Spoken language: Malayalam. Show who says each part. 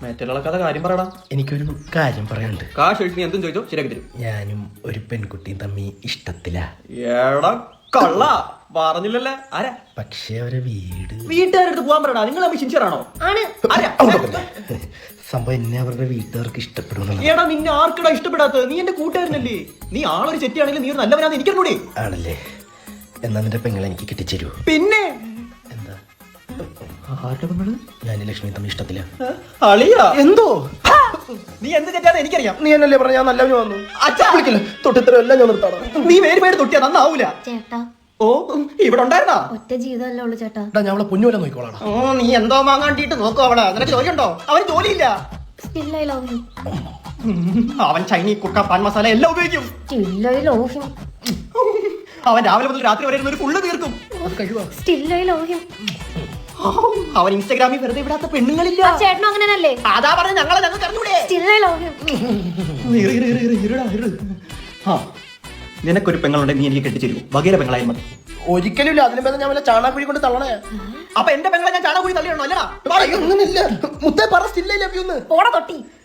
Speaker 1: മറ്റുള്ള കഥ കാര്യം പറയടാ.
Speaker 2: എനിക്കൊരു കാര്യം പറയാനുണ്ട്.
Speaker 1: കാശ് ഒഴിച്ച് നീ എന്തും ചോദിച്ചോ ശരിയാക്കി തരും.
Speaker 2: ഞാനും ഒരു പെൺകുട്ടിയും തമ്മി ഇഷ്ടത്തിലാ.
Speaker 1: എടാ കള്ള പറഞ്ഞില്ലല്ലേ. ആരാ?
Speaker 2: പക്ഷെ അവരെ
Speaker 1: വീട്ടുകാരെടുത്ത് പോകാൻ പറയടാ. നിങ്ങൾ തമ്മിൽ സിൻസിയറാണോ? ആരാ?
Speaker 2: സംഭവം എന്നെ അവരുടെ വീട്ടുകാർക്ക് ഇഷ്ടപ്പെടും.
Speaker 1: എടാ നിന്നെ ആർക്കടാ ഇഷ്ടപ്പെടാത്തത്? നീ എന്റെ കൂട്ടുകാരനല്ലേ. നീ ആളൊരു ചെറ്റിയാണെങ്കിൽ നീ ഒരു നല്ലവനാന്ന് എനിക്കറിഞ്ഞൂടെ?
Speaker 2: ആണല്ലേ? എന്നാ നിന്റെ പെങ്ങളെ എനിക്ക് കിട്ടിച്ചേരൂ.
Speaker 1: പിന്നെ
Speaker 2: എന്താ?
Speaker 1: ആരുടെ പെങ്ങള്?
Speaker 2: ഞാൻ ലക്ഷ്മി തമ്മി ഇഷ്ടത്തില്ല.
Speaker 1: അളിയാ
Speaker 2: എന്തോ
Speaker 1: നീ എന്ത് തെറ്റാന്ന് എനിക്കറിയാം.
Speaker 2: നീ എന്നല്ലേ പറഞ്ഞ ഞാൻ നല്ലവന് വന്നു. വിളിക്കില്ല തൊട്ടിത്തരം എല്ലാം ഞാൻ നിർത്താടാ.
Speaker 1: നീ പേര് തൊട്ടിയാ നന്നാവൂല.
Speaker 3: ചേട്ടാ
Speaker 1: ഓ ഇവിടെ ഉണ്ടായിരുന്നാ?
Speaker 3: ഒറ്റ ജീവിതമല്ലേ ഉള്ളു ചേട്ടാ.
Speaker 2: ഞാൻ അവളെ പൊന്നുപോലെ നോക്കിക്കോളാടാ.
Speaker 1: ഓ നീ എന്തോ വാങ്ങാണ്ടിട്ട് നോക്കോ അവളെ. നിനക്ക് ജോലിയുണ്ടോ? അവന് ജോലിയില്ല.
Speaker 3: Still I love him.
Speaker 1: അവൻ ചൈനീ കുക്ക പാൻ മസാല എല്ലാം ഉപയോഗിക്കും.
Speaker 3: Still I love him.
Speaker 1: അവൻ രാവിലെ മുതൽ രാത്രി വരെ ഇരുന്ന് ഒരു ഫുള്ള് തീർക്കും.
Speaker 3: Still I love him.
Speaker 1: അവൻ ഇൻസ്റ്റാഗ്രാമിൽ വെറുതെ വിടാത്ത പെണ്ണുങ്ങളില്ല.
Speaker 3: ആ ചേട്ടനും അങ്ങനെയല്ലേ?
Speaker 1: അതാ പറഞ്ഞ ഞങ്ങൾക്ക് അറിഞ്ഞൂടെ.
Speaker 3: Still I love him.
Speaker 1: നിനക്കൊരു പെങ്ങളുണ്ടെങ്കിൽ നീ എനിക്ക് കെട്ടിച്ചേരും. വകയിലെ പെങ്ങളായാലും മതി.
Speaker 2: ഒരിക്കലും ഇല്ല. അതിന് ഞാൻ വല്ല ചാണാക്കുഴി കൊണ്ട് തള്ളണേ.
Speaker 1: അപ്പൊ എന്റെ പെങ്ങളെ ഞാൻ ചാണകുഴി തള്ളിയാണോ? അല്ലടാ
Speaker 2: അങ്ങനെയില്ല. മുത്തേ പറ സ്റ്റിൽ ഐ ലവ് യു എന്ന്.
Speaker 3: പോടാ തൊട്ടി.